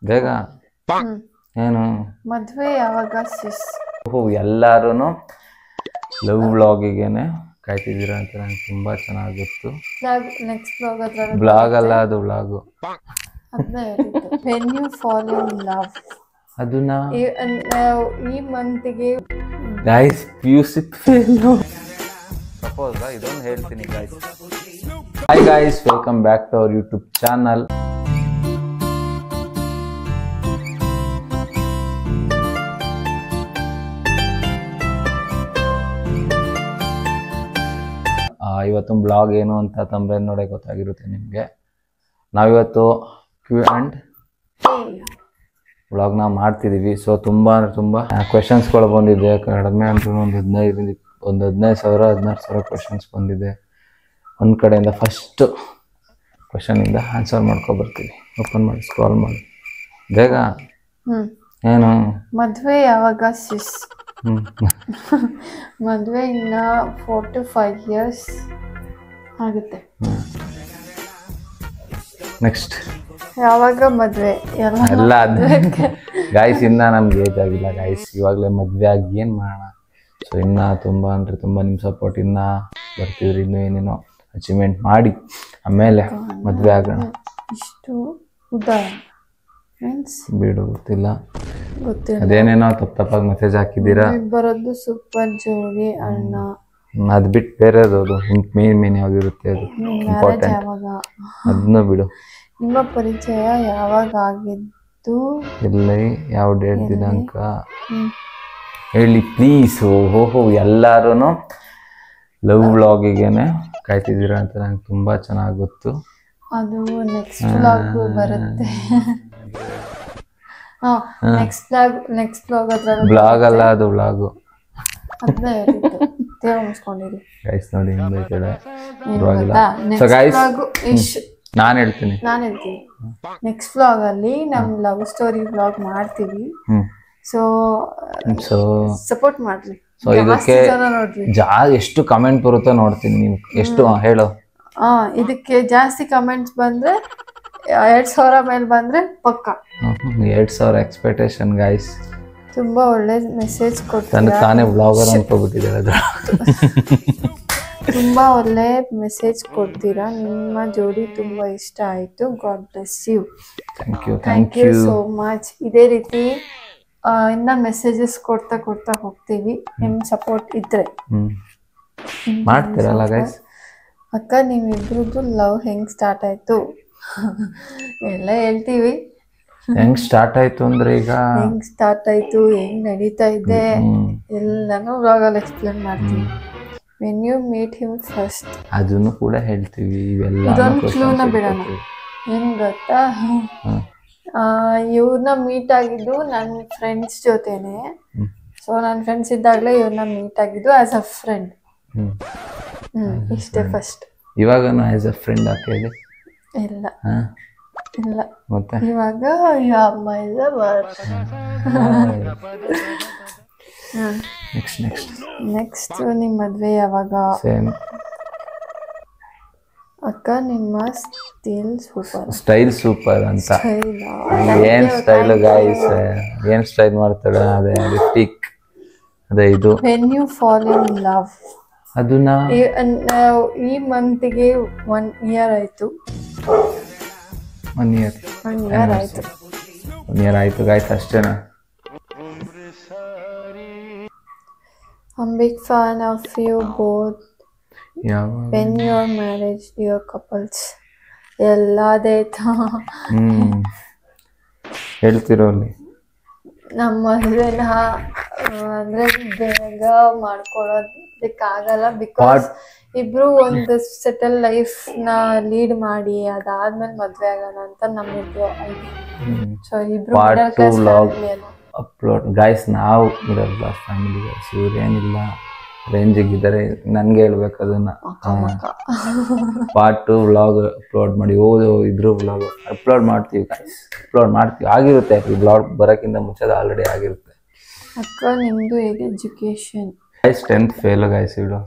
ಬೇಗ ಏನು ಮದ್ವೆ ಯಾವಾಗ ಸಿಸ್? ಎಲ್ಲಾರು ಲವ್ ವ್ಲಾಗಿಗೆನೆ ಕಾಯ್ತಿದ್ದೀರಾ ಅಂತ ನಂಗೆ ತುಂಬಾ ಚೆನ್ನಾಗಿ ಗೊತ್ತು. ನೆಕ್ಸ್ಟ್ ಬ್ಲಾಗ್ ಅದ್ರಲ್ಲಿ ಬ್ಲಾಗ್ ಅಲ್ಲ, ಅದು ವ್ಲಾಗು. ಅದನ್ನ ಹೇಳಿದ್ದು. When you fall in love, ಅದನ್ನ ಈ ಮಂತ್ಗೆ ಗೈಸ್ PUC ಫೇಲು. ಸಪೋಸ್ ಇದೊಂದು ಹೇಳ್ತೀನಿ guys. Hi guys, welcome back to our YouTube channel. ಇವತ್ತು ಬ್ಲಾಗ್ ಏನು ಅಂತ ತಂಬ್ರೇಲ್ ನೋಡೇ ಗೊತ್ತಾಗಿರುತ್ತೆ ನಿಮಗೆ. ನಾವಿವತ್ತು Q&A ವ್ಲಾಗ್ನ ಮಾಡ್ತಿದ್ದೀವಿ. ಸೊ ತುಂಬ ಕ್ವೆಶನ್ಸ್ಗಳು ಬಂದಿದೆ. ಕಡಿಮೆ ಅಂದ್ರೂ ಒಂದು 15,000-16,000 ಕ್ವೆಶನ್ಸ್ ಬಂದಿದೆ. ಒಂದು ಕಡೆಯಿಂದ ಫಸ್ಟ್ ಕ್ವೆಶನಿಂದ ಆನ್ಸರ್ ಮಾಡ್ಕೊಬರ್ತೀವಿ. ಓಪನ್ ಮಾಡಿ, ಸ್ಕ್ರಾಲ್ ಮಾಡಿ ಬೇಗ. ಏನು ಮದ್ವೆ ಯಾವಾಗ ಸಿಸ್? ಮದ್ವೆ ಇನ್ನ 4 to 5 years ಆಗುತ್ತೆ. ನೆಕ್ಸ್ಟ್ ಯಾವಾಗ ಮದ್ವೆ? ಎಲ್ಲ ಗಾಯ್ಸ್, ಇನ್ನ ನಮ್ಗೆ ಏಜ್ ಆಗಿಲ್ಲ ಗಾಯ್ಸ್. ಇವಾಗಲೇ ಮದ್ವೆ ಆಗಿ ಏನು ಮಾಡೋಣ? ಸೊ ಇನ್ನ ತುಂಬ ನಿಮ್ಮ ಸಪೋರ್ಟ್ ಇನ್ನ ಬರ್ತಿದ್ರಿ. ಇನ್ನೂ ಏನೇನೋ ಅಚೀವ್ಮೆಂಟ್ ಮಾಡಿ ಆಮೇಲೆ ಮದ್ವೆ ಆಗೋಣ. ಇಷ್ಟು ಉದಾ ಬಿಡು, ಗೊತ್ತಿಲ್ಲ. ಅದೇನೇನೋ ತಪ್ಪಾಗಿ ಮೆಸೇಜ್ ಹಾಕಿದ್ದೀರಾ. ಬರೋದು ಸೂಪರ್ ಜೋಡಿ ಅಣ್ಣ. ಅದ್ ಬಿಟ್ಟು ಬೇರೆದು, ಅದು ಮೇನ್ ಯಾವಾಗಿರುತ್ತೆ ಅದು ಇಂಪಾರ್ಟೆಂಟ್. ಯಾವಾಗ? ಅದನ್ನ ಬಿಡು. ನಿಮ್ಮ ಪರಿಚಯ ಯಾವಾಗ ಆಗಿದ್ದು? ಎಲ್ಲಿ, ಯಾವ ಡೇಟ್, ದಿನಾಂಕ ಹೇಳಿ ಪ್ಲೀಸ್. ಓಹೋ, ಎಲ್ಲಾರು ಲವ್ ವ್ಲಾಗಿಗೆನೆ ಕಾಯ್ತಿದ್ದೀರಾ ಅಂತ ನಂಗೆ ತುಂಬಾ ಚೆನ್ನಾಗಿ ಗೊತ್ತು. ಅದು ನೆಕ್ಸ್ಟ್ ವ್ಲಾಗ್ ಬರುತ್ತೆ. ನೆಕ್ಸ್ಟ್ ವ್ಲಾಗ್ ಅದ್ರಲ್ಲಿ ಬ್ಲಾಗ್ ಅಲ್ಲ, ಅದು ವ್ಲಾಗು. ಅದನ್ನ ಹೇಳಿದ್ದು. ದೇವ ಮುಗಿಸ್ಕೊಂಡಿರಿ ಗೈಸ್. ನೋಡಿ ಸೊ ಗೈಸ್, ನಾನು ಹೇಳ್ತೀನಿ. ನೆಕ್ಸ್ಟ್ ವ್ಲಾಗ್ ಅಲ್ಲಿ ನಮ್ ಲವ್ ಸ್ಟೋರಿ ವ್ಲಾಗ್ ಮಾಡ್ತೀವಿ. ಸೊ ಸಪೋರ್ಟ್ ಮಾಡ್ರಿ. ಸೊ ಇದಕ್ಕೆ ಎಷ್ಟು ಕಮೆಂಟ್ ಬರುತ್ತೋ ನೋಡ್ತೀನಿ. ನೀವು ಎಷ್ಟು ಹೇಳೋ. ಇದಕ್ಕೆ ಜಾಸ್ತಿ ಕಮೆಂಟ್ಸ್ ಬಂದ್ರೆ 2,000 ಮೇಲೆ ಬಂದ್ರೆ ಪಕ್ಕ 2,000 ಎಕ್ಸ್ಪೆಕ್ಟೇಷನ್ ಗೈಸ್. ತುಂಬಾ ಒಳ್ಳೆ ಮೆಸೇಜ್ ಕೊಡ್ತಾರೆ. ತಾನೇ ಬ್ಲಾಗರ್ ಅನ್ಕೋಬಿಟ್ಟಿದ್ದಾರೆ. ತುಂಬಾ ಒಳ್ಳೆ ಮೆಸೇಜ್ ಕೊಡ್ತೀರಾ. ನಿಮ್ಮ ಜೋಡಿ ತುಂಬಾ ಇಷ್ಟ ಆಯ್ತು. God bless you. Thank you so much. ಇದೇ ರೀತಿ ಇನ್ನ ಮೆಸೇಜಸ್ ಕೊಡ್ತಾ ಹೋಗ್ತೀವಿ. ನಿಮ್ ಸಪೋರ್ಟ್ ಇದ್ರೆ ಮಾಡ್ತೀರಲ್ಲ ಗೈಸ್. ಅಕ್ಕ, ನಿಮ್ಮಿಬ್ರದ್ದು ಲವ್ ಹೆಂಗ್ ಸ್ಟಾರ್ಟ್ ಆಯ್ತು ಎಲ್ಲ ಹೇಳ್ತೀವಿ. ಹೆಂಗ್ ಸ್ಟಾರ್ಟ್ ಆಯ್ತು ಅಂದ್ರೆ, ಈಗ ಹೆಂಗ್ ಸ್ಟಾರ್ಟ್ ಆಯ್ತು, ಹೆಂಗ್ ನಡೀತಾ ಇದೆ ಎಲ್ಲಾನು ವ್ಲಾಗಲ್ಲಿ ಎಕ್ಸ್ಪ್ಲೇನ್ ಮಾಡ್ತೀವಿ. When you meet him first, ಅದನ್ನು ಕೂಡ ಹೇಳ್ತೀವಿ. ಇದೊಂದು ಕ್ಲೂನ ಬಿಡೋಣ. ಏನ್ ಗೊತ್ತಾ, ಇವ್ರನ್ನ ಮೀಟ್ ಆಗಿದ್ದು ನನ್ನ ಫ್ರೆಂಡ್ಸ್ ಜೊತೆನೆ. ಸೊ ನನ್ನ ಫ್ರೆಂಡ್ಸ್ ಇದ್ದಾಗಲೇ ಇವ್ರನ್ನ ಮೀಟ್ ಆಗಿದ್ದು ಆಸ್ ಅ ಫ್ರೆಂಡ್. ಇಷ್ಟೇ ಫಸ್ಟ್. ಇವಾಗನು ಆಸ್ ಅ ಫ್ರೆಂಡ್ ಹಾಕಿ ಇಲ್ಲ ಮತ್ತೆ ಇವಾಗ ಅಮ್ಮ ಇಲ್ಲ. ನೆಕ್ಸ್ಟ್ ನಿಮ್ಮ ಮದ್ವೆ ಯಾವಾಗ? ಅಕ್ಕ, ನಿಮ್ಮ ಸ್ಟೈಲ್ ಸೂಪರ್ ಅಂತ. ಏನ್ ಸ್ಟೈಲ್ ಗಾಯ್ಸ್, ಏನ್ ಸ್ಟೈಲ್ ಮಾಡ್ತಾಳೆ. ಅದೇ ಲಿಪ್ಟಿಕ್, ಅದೇ ಇದು. When you fall in love, ಅದನ್ನ ಈ ಮಂತ್ಗೆ 1 year ಆಯ್ತು. 1 year ಆಯ್ತು. 1 year ಆಯ್ತು ಗಾಯ್ಸ್, ಅಷ್ಟೇನಾ? I'm big fan of you both. When your marriage, your couples ಎಲ್ಲಾದಾಯ್ತು. ಹೇಳ್ತಿರೋ ಅಲ್ಲಿ. ನಮ್ಮ ಮದುವೆನ ಅಂದ್ರೆ ಬೇಗ ಮಾಡ್ಕೊಳ್ಳೋದಕ್ಕಾಗಲ್ಲ. ಬಿಕಾಸ್ ಇಬ್ರು ಒಂದು ಸೆಟಲ್ ಲೈಫ್ ನ ಲೀಡ್ ಮಾಡಿ ಅದಾದ್ಮೇಲೆ ಮದ್ವೆ ಆಗೋಣ ಅಂತ ನಮ್ಮಿಬ್ರು. ಸೊ ಇಬ್ರು ಅಪ್ಲೋಡ್ ಗೈಸ್. ನಾವು ಮಿಡಲ್ ಕ್ಲಾಸ್ ಫ್ಯಾಮಿಲಿ ಗೈಸ್. ಇವ್ರೇನಿಲ್ಲ, ರೇಂಜಿಗಿದ್ದಾರೆ. ನನ್ಗೆ ಹೇಳ್ಬೇಕು ಅದನ್ನ. ಪಾರ್ಟ್ 2 ವ್ಲಾಗ್ ಅಪ್ಲೋಡ್ ಮಾಡಿ. ಇದ್ರು ವ್ಲಾಗ್ ಅಪ್ಲೋಡ್ ಮಾಡ್ತೀವಿ ಗೈಸ್, ಅಪ್ಲೋಡ್ ಮಾಡ್ತೀವಿ. ಆಗಿರುತ್ತೆ, ಈ ವ್ಲಾಗ್ ಬರೋಕ್ಕಿಂತ ಮುಂಚೆ ಆಲ್ರೆಡಿ ಆಗಿರುತ್ತೆ. ಅಕ್ಕ, ನಿಮ್ದು ಹೇಗೆ education? Guys 10th fail guys. ಇಡು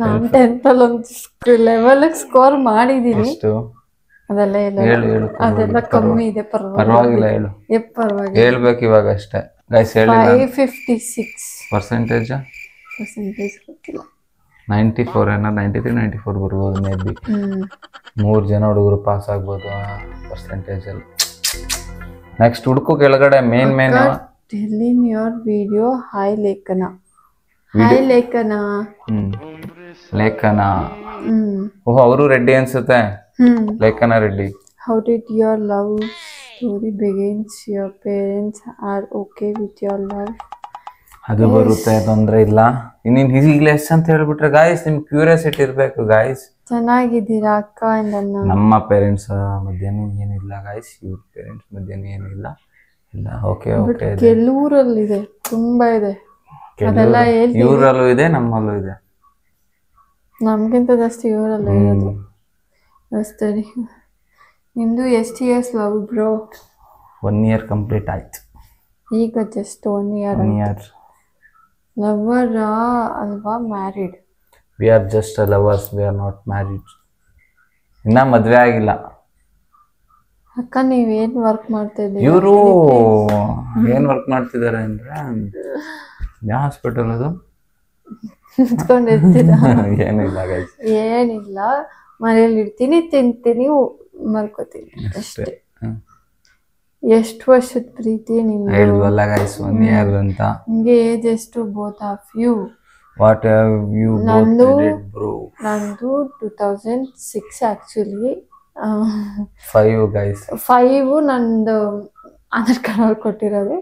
ನಾನು 10th ಅಲ್ಲಿ ಒಂದು ಲೆವೆಲ್ ಸ್ಕೋರ್ ಮಾಡಿದೀನಿ. ಅದೆಲ್ಲ ಇಲ್ಲ ಹೇಳು ಹೇಳು ಅದೆಲ್ಲ ಕಮ್ಮಿ ಇದೆ ಪರವಾಗಿಲ್ಲ ಹೇಳು ಪರವಾಗಿಲ್ಲ ಹೇಳ್ಬೇಕು ಇವಾಗ ಅಷ್ಟೇ ಗೈಸ್ ಹೇಳಿಲ್ಲ 556 ಪರ್ಸೆಂಟೇಜ್ ಗೊತ್ತಿಲ್ಲ 94 ಏನೋ 93 94 ಬರ್ಬೋದು ಮೇ ಬಿ 3 ಜನ ಹುಡುಗರು ಪಾಸ್ ಆಗ್ಬೋದು ಪರ್ಸೆಂಟೇಜಲ್ಲಿ ನೆಕ್ಸ್ಟ್ ಹುಡುಕು ಕೆಳಗಡೆ main tell in your video hi ಲೇಖನ ಲೇಖನ ಓಹ್ ಅವರು ರೆಡ್ಡಿ ಅನ್ಸುತ್ತೆ ಲೇಖನ Reddy how did your love story begins your parents are okay with your love ಅದು ಬರುತ್ತೆ ತೊಂದ್ರೆ ಇಲ್ಲ ನೀನ್ ಈಗಲೇ ಎಸ್ ಅಂತ ಹೇಳ್ಬಿಟ್ರೆ ಗಾಯ್ಸ್ ನಿಮ್ ಕ್ಯೂರಿಯಾಸಿಟಿ ಇರ್ಬೇಕು ಗಾಯ್ಸ್ ಚೆನ್ನಾಗಿದ್ದೀರಾ ಅಕ್ಕ ನಮ್ಮ ಪೇರೆಂಟ್ಸ್ ಮಧ್ಯಾಹ್ನ ಏನಿಲ್ಲ ಗಾಯ್ಸ್ ಇವ್ರ ಪೇರೆಂಟ್ಸ್ ಮಧ್ಯಾಹ್ನ ಏನಿಲ್ಲ ಇಲ್ಲ ಓಕೆ ಓಕೆ ಕೆಲವೂರಲ್ಲಿದೆ ತುಂಬಾ ಇದೆ ಅದೆಲ್ಲ ಇವರಲ್ಲೂ ಇದೆ ನಮ್ಮಲ್ಲೂ ಇದೆ ನಮ್ಗಿಂತ ಜಾಸ್ತಿ ಇವರಲ್ಲ ಇರೋದು ಸರಿ ನಿಮ್ದು ಎಷ್ಟು years love bro 1 year complete ಆಯ್ತು ಈಗ ಜಸ್ಟ್ 1 year ಲವರ್ ಅಲ್ವಾ married we are just lovers we are not married ಇನ್ನ ಮದ್ವೆ ಆಗಿಲ್ಲ ಅಕ್ಕ ನೀವೇನ್ ವರ್ಕ್ ಮಾಡ್ತಾ ಇದ್ದೀರಾ ಇವರು ಏನ್ ವರ್ಕ್ ಮಾಡ್ತಿದ್ದಾರೆ ಅಂದ್ರೆ ಯಾವ ಹಾಸ್ಪಿಟಲ್ ಅದು ಏನಿಲ್ಲ ಏನಿಲ್ಲ ಮನೇಲಿ ಇರ್ತೀನಿ ತಿಂತೀನಿ ಮಲ್ಕೋತೀನಿ ಅಷ್ಟೇ ಎಷ್ಟು ವರ್ಷದ ಪ್ರೀತಿ ನಿಮ್ಗೆ ಹೇಳ್ವಲ್ಲ ಗೈಸ್ 1 year ಅಂತ ನಿಮ್ಗೆ ಏಜ್ ಎಷ್ಟು both of you what have you both did bro ನಂದು 2006 ಆಕ್ಚುಲಿ 5 ಗೈಸ್ 5 ನಂದು ಆಧಾರ್ ಕಾರ್ಡ್ ಕೊಟ್ಟಿರೋದು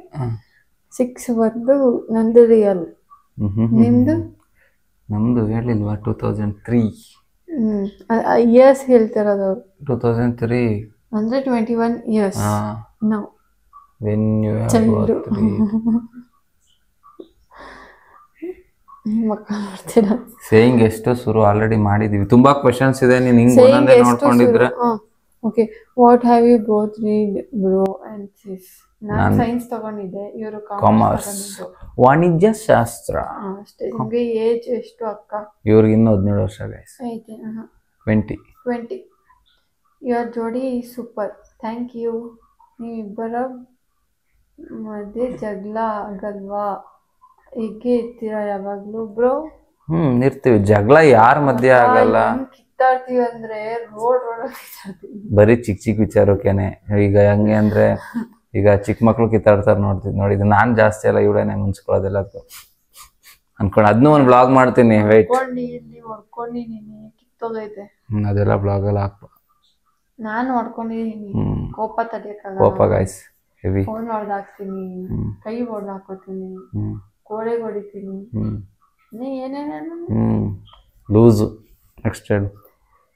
6 ಬಂದು ನಂದು ರಿಯಲ್ ನಿಮ್ದು ನಮ್ದು ಹೇಳಿಲ್ವಾ 2003 ಇಯರ್ಸ್ ಹೇಳ್ತಿರೋದು 2003 ಅಂದ್ರೆ 21 years now when you have got 3 ಮಕ್ಕಳು ಮಾಡ್ತೀರಾ ಸೇಯಿಂಗ್ ಎಷ್ಟು ಶುರು ಆಲ್ರೆಡಿ ಮಾಡಿದೀವಿ ತುಂಬಾ ಕ್ವೆಶ್ಚನ್ಸ್ ಇದೆ ನೀನು ಹಿಂಗ್ ಒಂದೊಂದೇ ನೋಡ್ಕೊಂಡಿದ್ರೆ okay what have you both read bro and sis ನಾನು ಸೈನ್ಸ್ ತಗೊಂಡಿದ್ದೆ ಇವರು ಕಾಮರ್ಸ್ ವಾಣಿಜ್ಯ ಶಾಸ್ತ್ರ ಅಷ್ಟೇ ನಿಮಗೆ ಏಜ್ ಎಷ್ಟು ಅಕ್ಕ ಇವ್ರಿಗೆ ಇನ್ನೂ 17 ವರ್ಷ ಗೈಸ್ ಐತೆ 20 ಯುವರ್ ಜೋಡಿ ಸೂಪರ್ ಥ್ಯಾಂಕ್ ಯು ನೀವಿಬ್ಬರ ಮಧ್ಯೆ ಜಗಳ ಆಗಲ್ವಾ ಹೇಗೆ ಇರ್ತೀರಾ ಯಾವಾಗ್ಲೂ ಬ್ರೋ ಇರ್ತೀವಿ ಜಗಳ ಯಾರ ಮಧ್ಯೆ ಆಗಲ್ಲ ಕಿತ್ತಾಡ್ತೀವಿ ಅಂದ್ರೆ ರೋಡ್ ಬರೀ ಚಿಕ್ಕ ವಿಚಾರಕ್ಕೇನೆ ಈಗ ಹೆಂಗೆ ಅಂದ್ರೆ ಈಗ ಚಿಕ್ಕ ಮಕ್ಳು ಕಿತ್ತಾಡ್ತಾರೆ ನೋಡಿದ್ ನಾನ್ ಜಾಸ್ತಿ ಅಲ್ಲ ಇವಳೇನೆ ಮುನ್ಸ್ಕೊಳ್ಳೋದೆಲ್ಲ ಅನ್ಕೊಂಡು ಅದನ್ನೂ ಒಂದು ಬ್ಲಾಗ್ ಮಾಡ್ತೀನಿ ವೇಟ್ ಕಿತ್ತೋಗೈತೆ ಅದೆಲ್ಲ ಬ್ಲಾಗ್ ಅಲ್ಲಿ ಹಾಕ್ಬ ನಾನು ಹೊಡ್ಕೊಂಡಿದ್ದೀನಿ ಕೋಪ ತಡಿಯಕ್ಕಾಗಲ್ಲ ಕೋಪ ಗಾಯ್ಸ್ ಹೆವಿ ಫೋನ್ ಹೊಡೆದಾಕ್ತೀನಿ ಕೈ ಹೊಡೆದಾಕೋತೀನಿ ಕೋಡೆ ಹೊಡಿತೀನಿ ಏನೇನೇನು ಲೂಸು ನೆಕ್ಸ್ಟ್ ಹೇಳು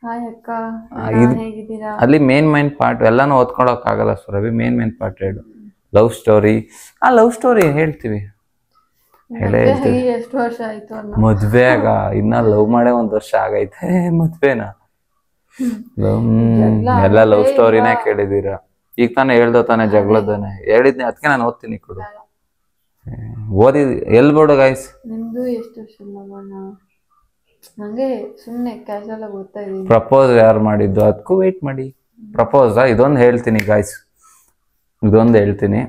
ಹಾಯ್ ಅಕ್ಕ ಹೇಗಿದ್ದೀರಾ ಅಲ್ಲಿ ಮೇನ್ ಪಾರ್ಟ್ ಎಲ್ಲಾನು ಓದ್ಕೊಳಕ್ ಆಗಲ್ಲ ಸುರಭಿ ಮೇನ್ ಪಾರ್ಟ್ ಹೇಳು ಲವ್ ಸ್ಟೋರಿ ಲವ್ ಸ್ಟೋರಿ ಹೇಳ್ತೀವಿ ಎಷ್ಟು ವರ್ಷ ಆಯ್ತು ಮದ್ವೆಗ ಇನ್ನ ಲವ್ ಮಾಡೇ 1 ವರ್ಷ ಆಗೈತೆ ಮದ್ವೆನಾ ಎಲ್ಲ ಲವ್ ಸ್ಟೋರಿನೇ ಕೇಳಿದೀರ ಈಗ ತಾನೇ ಹೇಳ್ದ ತಾನೆ ಜಗಳದಾನೆ ಹೇಳಿದ್ನಿ ಅದಕ್ಕೆ ನಾನು ಓದ್ತೀನಿ ಕೊಡು ಓದಿದ್ ಎಲ್ ಬೋರ್ಡು ಗೈಸ್ ನಿಮ್ದು ಎಷ್ಟು ವರ್ಷ ನಂಗೆ ಸುಮ್ಮನೆ ಕ್ಯಾಶುವಲ್ ಆಗಿ ಓದ್ತಾ ಇದೀನಿ ಪ್ರಪೋಸ್ ಯಾರು ಮಾಡಿದ್ದು ಅದಕ್ಕೂ ವೇಟ್ ಮಾಡಿ ಪ್ರಪೋಸ್ ಇದೊಂದು ಹೇಳ್ತೀನಿ ಗಾಯ್ಸ್ ಇದೊಂದು ಹೇಳ್ತೀನಿ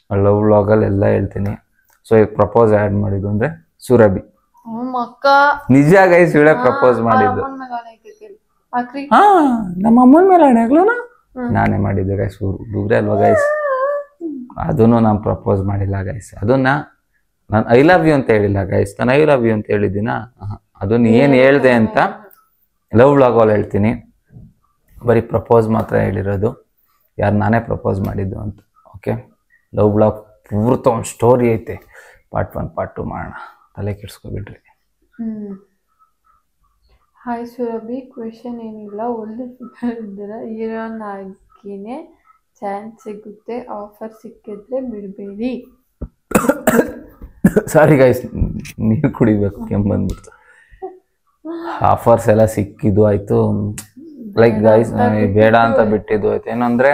ಲವ್ ವ್ಲಾಗಲ್ಲಿ ಎಲ್ಲ ಹೇಳ್ತೀನಿ ಸೊ ಈಗ ಪ್ರಪೋಸ್ ಯಾರು ಮಾಡಿದ್ದು ಅಂದ್ರೆ ಸುರಭಿ ನಿಜ ಗೈಸ್ ಇವಳೇ ಪ್ರಪೋಸ್ ಮಾಡಿದ್ದು ನಮ್ಮ ಅಮ್ಮನ ಮೇಲೆ ಹಣೆಗ್ಲೂನ ನಾನೇ ಮಾಡಿದ್ದೆ ಗೈಸ್ ಹುಡುಗ್ರೆ ಅಲ್ವಾ ಗೈಸ್ ಅದನ್ನು ನಾನು ಪ್ರಪೋಸ್ ಮಾಡಿಲ್ಲ ಗೈಸ್ ಅದನ್ನ ನಾನು ಐ ಲವ್ ಯು ಅಂತ ಹೇಳಿಲ್ಲ ಗೈಸ್ ನಾನು ಐ ಲವ್ ಯು ಅಂತ ಹೇಳಿದ್ದೀನ ಅದನ್ನ ಏನು ಹೇಳ್ದೆ ಅಂತ ಲವ್ ವ್ಲಾಗಲ್ಲಿ ಹೇಳ್ತೀನಿ ಬರೀ ಪ್ರಪೋಸ್ ಮಾತ್ರ ಹೇಳಿರೋದು ಯಾರು ನಾನೇ ಪ್ರಪೋಸ್ ಮಾಡಿದ್ದು ಅಂತ ಓಕೆ ಲವ್ ವ್ಲಾಗ್ ಪೂರ್ತ ಒಂದು ಸ್ಟೋರಿ ಐತೆ ಪಾರ್ಟ್ 1 ಪಾರ್ಟ್ 2 ಮಾಡೋಣ ತಲೆ ಕೆಡ್ಸ್ಕೊಬಿಡ್ರಿ ಹಾಯ್ ಸುರಭಿ ಕ್ವೆಶನ್ ಏನಿಲ್ಲ ಒಳ್ಳೆ ಇದ್ದೀರಾ ಹೀರೋನ್ ಆಗಿನೇ ಚಾನ್ಸ್ ಸಿಗುತ್ತೆ ಆಫರ್ ಸಿಕ್ಕಿದ್ರೆ ಬಿಡಬೇಡಿ ಸಾರಿ ಗೈಸ್ ನೀರು ಕುಡಿಬೇಕು ಕೆಮ್ಮಂದ್ಬಿಡ್ತು ಆಫರ್ಸ್ ಎಲ್ಲ ಸಿಕ್ಕಿದ್ದು ಆಯ್ತು ಲೈಕ್ ಗೈಸ್ ಬೇಡ ಅಂತ ಬಿಟ್ಟಿದ್ದು ಆಯ್ತು ಏನಂದ್ರೆ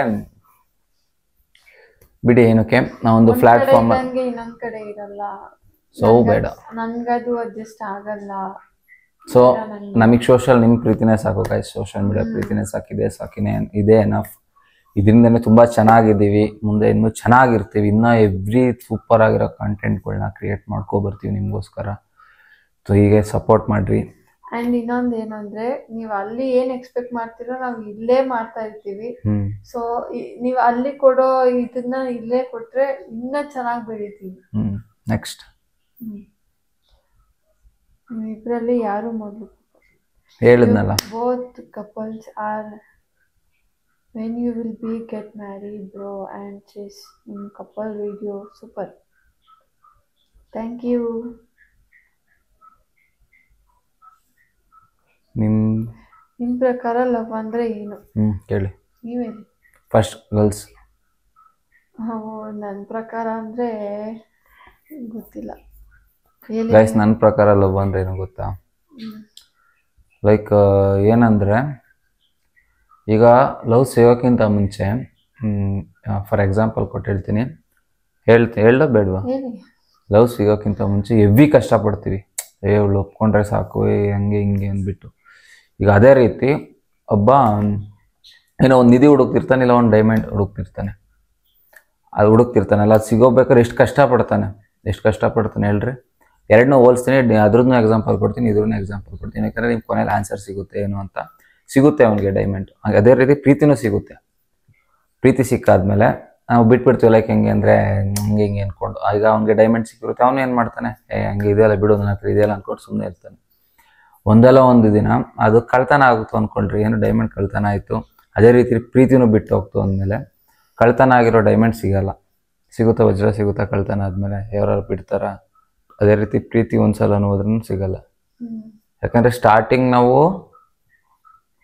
ಬಿಡಿ ಏನಕ್ಕೆ ನಾವೊಂದು ಪ್ಲಾಟ್ಫಾರ್ಮ್ ಇನ್ನೊಂದ್ ಕಡೆ ಇರಲ್ಲ ಸೊ ಬೇಡ ನನ್ಗದು ಅಡ್ಜಸ್ಟ್ ಆಗಲ್ಲ ಸೊ ನಮಗೆ ನಿಮ್ಮ ಪ್ರೀತಿನೇ ಸಾಕು ಗೈಸ್, ಸೋಷಿಯಲ್ ಮೀಡಿಯಾ ಪ್ರೀತಿನೇ ಸಾಕಿದೆ, ಇದೆ ಎನಫ್. ಇದರಿಂದನೇ ತುಂಬ ಚೆನ್ನಾಗಿದ್ದೀವಿ, ಮುಂದೆ ಇನ್ನೂ ಚೆನ್ನಾಗಿರ್ತೀವಿ, ಇನ್ನೂ ಎವ್ರಿ ಸೂಪರ್ ಆಗಿರೋ ಕಂಟೆಂಟ್ಗಳನ್ನ ಕ್ರಿಯೇಟ್ ಬರ್ತೀವಿ ನಿಮಗೋಸ್ಕರ. ಸೊ ಹೀಗೆ ಸಪೋರ್ಟ್ ಮಾಡಿರಿ. ಅಂಡ್ ಇನ್ನೊಂದು ಏನಂದ್ರೆ, ನೀವು ಅಲ್ಲಿ ಏನ್ ಎಕ್ಸ್ಪೆಕ್ಟ್ ಮಾಡ್ತೀರೋ ನಾವು ಇಲ್ಲೇ ಮಾಡ್ತಾ ಇರ್ತೀವಿ. ಸೊ ನೀವು ಅಲ್ಲಿ ಕೊಡೋ ಇದನ್ನ ಇಲ್ಲೇ ಕೊಟ್ರೆ ಇನ್ನ ಚೆನ್ನಾಗಿ ಬೆಳಿತೀವಿ. ನೆಕ್ಸ್ಟ್ ಇಬ್ರಲ್ಲಿ ಯಾರು ಮೊದಲು ಹೇಳಿದ್ನಲ್ಲ, both couples are when you will be get married bro and chase in couple video super. Thank you. ನಿಮ್ ಪ್ರಕಾರ ಲವ್ ಅಂದ್ರೆ ಏನು? ಹೇಳಿ ನೀವ್ ಹೇಳಿ ಫಸ್ಟ್. ಗರ್ಲ್ಸ್ ನನ್ನ ಪ್ರಕಾರ ಅಂದ್ರೆ ಗೊತ್ತಿಲ್ಲ. ಗೈಸ್ ನನ್ನ ಪ್ರಕಾರ ಲವ್ ಅಂದ್ರೆ ಏನು ಗೊತ್ತಾ? ಲೈಕ್ ಏನಂದ್ರೆ, ಈಗ ಲವ್ ಸಿಗೋಕ್ಕಿಂತ ಮುಂಚೆ ಫಾರ್ ಎಕ್ಸಾಂಪಲ್ ಕೊಟ್ಟು ಹೇಳ್ತೀನಿ, ಹೇಳ್ದ ಬೇಡವಾ? ಲವ್ ಸಿಗೋಕ್ಕಿಂತ ಮುಂಚೆ ಹೆವಿ ಕಷ್ಟಪಡ್ತೀವಿ, ಇವಳು ಒಪ್ಕೊಂಡ್ರೆ ಸಾಕು, ಹಂಗೆ ಹಿಂಗೆ ಅಂದ್ಬಿಟ್ಟು. ಈಗ ಅದೇ ರೀತಿ ಒಬ್ಬ ಏನೋ ಒಂದು ನಿಧಿ ಹುಡುಕ್ತಿರ್ತಾನೆ, ಇಲ್ಲ ಒಂದು ಡೈಮಂಡ್ ಹುಡುಕ್ತಿರ್ತಾನೆ. ಅದು ಹುಡುಕ್ತಿರ್ತಾನಲ್ಲ, ಅದು ಸಿಗೋಬೇಕಾದ್ರೆ ಎಷ್ಟು ಕಷ್ಟಪಡ್ತಾನೆ ಹೇಳ್ರಿ. ಎರಡನ್ನೂ ಹೋಲಿಸ್ತೀನಿ, ಅದ್ರದ್ದು ಎಕ್ಸಾಂಪಲ್ ಕೊಡ್ತೀನಿ, ಇದ್ರನ್ನೂ ಎಕ್ಸಾಂಪಲ್ ಕೊಡ್ತೀನಿ. ಯಾಕಂದರೆ ನಿಮ್ಗೆ ಕೊನೆಯಲ್ಲಿ ಆನ್ಸರ್ ಸಿಗುತ್ತೆ ಏನು ಅಂತ. ಸಿಗುತ್ತೆ ಅವನಿಗೆ ಡೈಮಂಡ್. ಅದೇ ರೀತಿ ಪ್ರೀತಿನೂ ಸಿಗುತ್ತೆ. ಪ್ರೀತಿ ಸಿಕ್ಕಾದ್ಮೇಲೆ ನಾವು ಬಿಟ್ಬಿಡ್ತೀವಿ, ಲೈಕ್ ಹೆಂಗೆ ಅಂದರೆ ಹಿಂಗೆ ಅಂದ್ಕೊಂಡು. ಈಗ ಅವ್ನಿಗೆ ಡೈಮಂಡ್ ಸಿಕ್ಕಿರುತ್ತೆ, ಅವನು ಏನು ಮಾಡ್ತಾನೆ, ಹಂಗೆ ಇದೆಯಲ್ಲ ಬಿಡು, ನನ್ನ ಹತ್ರ ಇದೆಯಲ್ಲ ಅಂದ್ಕೊಂಡು ಸುಮ್ಮನೆ ಇರ್ತಾನೆ. ಒಂದಲ್ಲ ಒಂದು ದಿನ ಅದು ಕಳ್ತನ ಆಗುತ್ತೋ ಅಂದ್ಕೊಂಡ್ರಿ, ಏನು ಡೈಮಂಡ್ ಕಳ್ತನ ಆಯಿತು. ಅದೇ ರೀತಿ ಪ್ರೀತಿನೂ ಬಿಟ್ಟು ಹೋಗ್ತು ಅಂದಮೇಲೆ ಕಳ್ತನ ಆಗಿರೋ ಡೈಮಂಡ್ ಸಿಗಲ್ಲ. ಸಿಗುತ್ತಾ ವಜ್ರ ಸಿಗುತ್ತಾ ಕಳ್ತನ ಆದಮೇಲೆ? ಯಾರು ಬಿಡ್ತಾರ? ಅದೇ ರೀತಿ ಪ್ರೀತಿ ಒಂದ್ಸಲ ಹೋದ್ರೂ ಸಿಗಲ್ಲ. ಯಾಕಂದರೆ ಸ್ಟಾರ್ಟಿಂಗ್ ನಾವು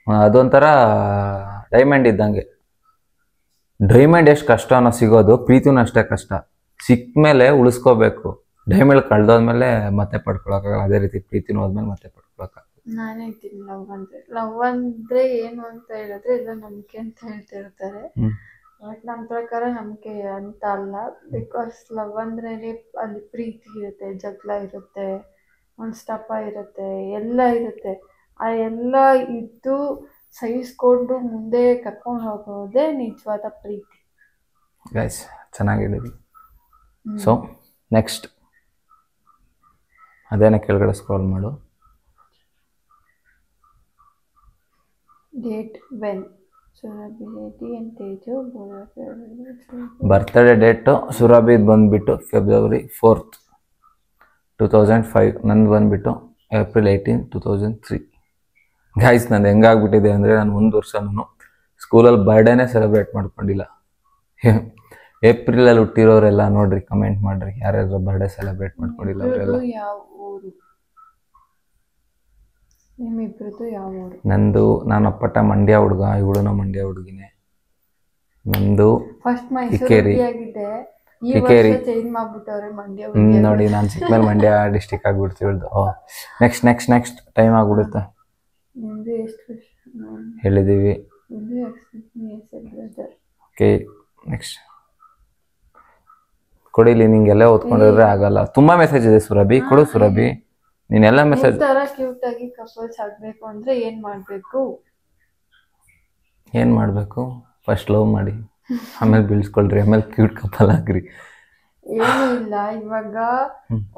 ಅದೊಂಥರ ಡೈಮಂಡ್ ಇದ್ದಂಗೆ. ಡೈಮಂಡ್ ಎಷ್ಟು ಕಷ್ಟ ಅನ್ನೋ ಸಿಗೋದು, ಪ್ರೀತಿನೂ ಅಷ್ಟೇ ಕಷ್ಟ. ಸಿಕ್ಕ ಮೇಲೆ ಉಳಿಸ್ಕೋಬೇಕು. ಡೈಮಂಡ್ ಕಳ್ದೋದ್ಮೇಲೆ ಮತ್ತೆ ಪಡ್ಕೊಳಕ್ಕಾಗಲ್ಲ. ಅದೇ ರೀತಿ ಪ್ರೀತಿನೂ ಹೋದ್ಮೇಲೆ ಮತ್ತೆ ಪಡ್ಕೊಳಕ್ಕಾಗಲ್ಲ. ನಾನು ಹೇಳ್ತೀನಿ, ಲವ್ ಅಂದ್ರೆ ಏನು ಅಂತ ಹೇಳಿದ್ರೆ ಎಲ್ಲ ನಂಬಿಕೆ ಅಂತ ಹೇಳ್ತಿರ್ತಾರೆ. ಬಟ್ ನನ್ನ ಪ್ರಕಾರ ನಂಬಿಕೆ ಅಂತ ಅಲ್ಲ. ಬಿಕಾಸ್ ಲವ್ ಅಂದ್ರೆ ಅಲ್ಲಿ ಪ್ರೀತಿ ಇರುತ್ತೆ, ಜಗಳ ಇರುತ್ತೆ, ಮನಸ್ತಾಪ ಇರುತ್ತೆ, ಎಲ್ಲ ಇರುತ್ತೆ. ಆ ಎಲ್ಲ ಇದ್ದು ಸಹಿಸ್ಕೊಂಡು ಮುಂದೆ ಕರ್ಕೊಂಡು ಹೋಗೋದೇ ನಿಜವಾದ ಪ್ರೀತಿ. ಗೈಸ್ ಚೆನ್ನಾಗಿದ್ದೀವಿ. ಸೊ ನೆಕ್ಸ್ಟ್ ಅದೇನ ಕೆಳಗಡೆ ಸ್ಕ್ರಾಲ್ ಮಾಡು. Date when? ಬರ್ತ್ಡೇ ಡೇಟು ಸುರಭಿದ್ ಬಂದ್ಬಿಟ್ಟು February 4th 2005. ನಂದು ಬಂದ್ಬಿಟ್ಟು April 18, 2003. ಗೈಸ್ ನಂದು ಹೆಂಗಾಗ್ಬಿಟ್ಟಿದೆ ಅಂದರೆ, ನಾನು ಒಂದು ವರ್ಷನೂ ಸ್ಕೂಲಲ್ಲಿ ಬರ್ಡೇನೇ ಸೆಲೆಬ್ರೇಟ್ ಮಾಡ್ಕೊಂಡಿಲ್ಲ. ಏಪ್ರಿಲಲ್ಲಿ ಹುಟ್ಟಿರೋರೆಲ್ಲ ನೋಡ್ರಿ, ಕಮೆಂಟ್ ಮಾಡ್ರಿ, ಯಾರ್ಯಾರು ಬರ್ಡೇ ಸೆಲೆಬ್ರೇಟ್ ಮಾಡ್ಕೊಂಡಿಲ್ಲ ಅವರೆಲ್ಲ. ನಂದು, ನಾನು ಅಪ್ಪಟ ಮಂಡ್ಯ ಹುಡುಗ, ಇವಳು ಮಂಡ್ಯ ಹುಡುಗಿನೇ. ನಂದು ಕಿಕ್ಕೇರಿ. ನೋಡಿ, ನಾನು ಸಿಕ್ಕ ಮೇಲೆ ಮಂಡ್ಯ ಡಿಸ್ಟಿಕ್ ಆಗ್ಬಿಡ್ತು ಇವಳ್ದು. ನೆಕ್ಸ್ಟ್ ಟೈಮ್ ಆಗ್ಬಿಡುತ್ತೆ. ಹೇಳಿದ್ದೀವಿ. Okay, next ಕೊಡಿಲಿ. ನಿಂಗೆಲ್ಲ ಓದ್ಕೊಂಡಿದ್ರೆ ಆಗಲ್ಲ. ತುಂಬಾ ಮೆಸೇಜ್ ಇದೆ ಸುರಭಿ, ಕೊಡು ಸುರಭಿ. ನೀನೆಲ್ಲ ಮೆಸೇಜ್. ಕ್ಯೂಟ್ ಆಗಿ ಕಪಲ್ಸ್ ಆಗ್ಬೇಕು ಅಂದ್ರೆ ಏನ್ ಮಾಡ್ಬೇಕು? ಫಸ್ಟ್ ಲವ್ ಮಾಡಿ, ಆಮೇಲೆ ಬೀಳ್ಸ್ಕೊಳ್ರಿ, ಆಮೇಲೆ ಕ್ಯೂಟ್ ಕಪಲ್ ಆಗ್ರಿ. ಏನು ಇಲ್ಲ, ಇವಾಗ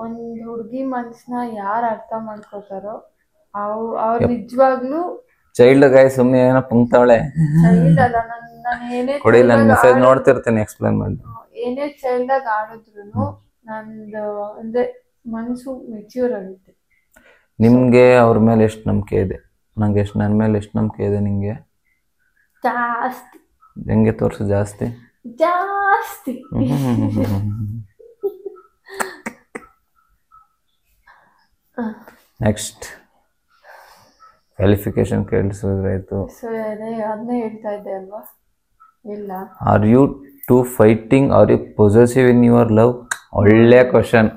ಒಂದ್ ಹುಡುಗಿ ಮನ್ಸನ್ನ ಯಾರು ಅರ್ಥ ಮಾಡ್ಕೋತಾರೋ ಅವ್ರು ನಿಜವಾಗ್ಲೂ ಚೈಲ್ಡ್ ಗಾಯ್. ಸುಮ್ಮನೆ ಏನೋ ಪುಂಕ್ತಾವಳೆ. ಕೊಡಿ, ನಾನು ಮೆಸೇಜ್ ನೋಡ್ತಿರ್ತೀನಿ, ಎಕ್ಸ್ಪ್ಲೇನ್ ಮಾಡಿ. ಏನೇ ಚೈಲ್ಡ್ ಆಗಿ ಆಡಿದ್ರು ನಂದು ಅಂದ್ರೆ ಮನ್ಸು ಮೆಚ್ಯೂರ್ ಆಗುತ್ತೆ. ನಿಮ್ಗೆ ಅವ್ರ ಮೇಲೆ ಎಷ್ಟು ನಂಬಿಕೆ ಇದೆ? ನಂಗೆ ನನ್ನ ಮೇಲೆ ಎಷ್ಟು ನಂಬಿಕೆ ಇದೆ ನಿಂಗೆ? ಜಾಸ್ತಿ. ಹೆಂಗೆ ತೋರಿಸು? ಜಾಸ್ತಿ. ನೆಕ್ಸ್ಟ್ ಕ್ವಾಲಿಫಿಕೇಶನ್ ಕೇಳಿಸಿದ್ರಾಯ್ತು. ಅದನ್ನೇ ಹೇಳ್ತಾ ಇದ್ದೆ ಅಲ್ವಾ? ಇಲ್ಲ. Are you two fighting, are you possessive in your love? ಒಳ್ಳೆ ಕ್ವಶನ್.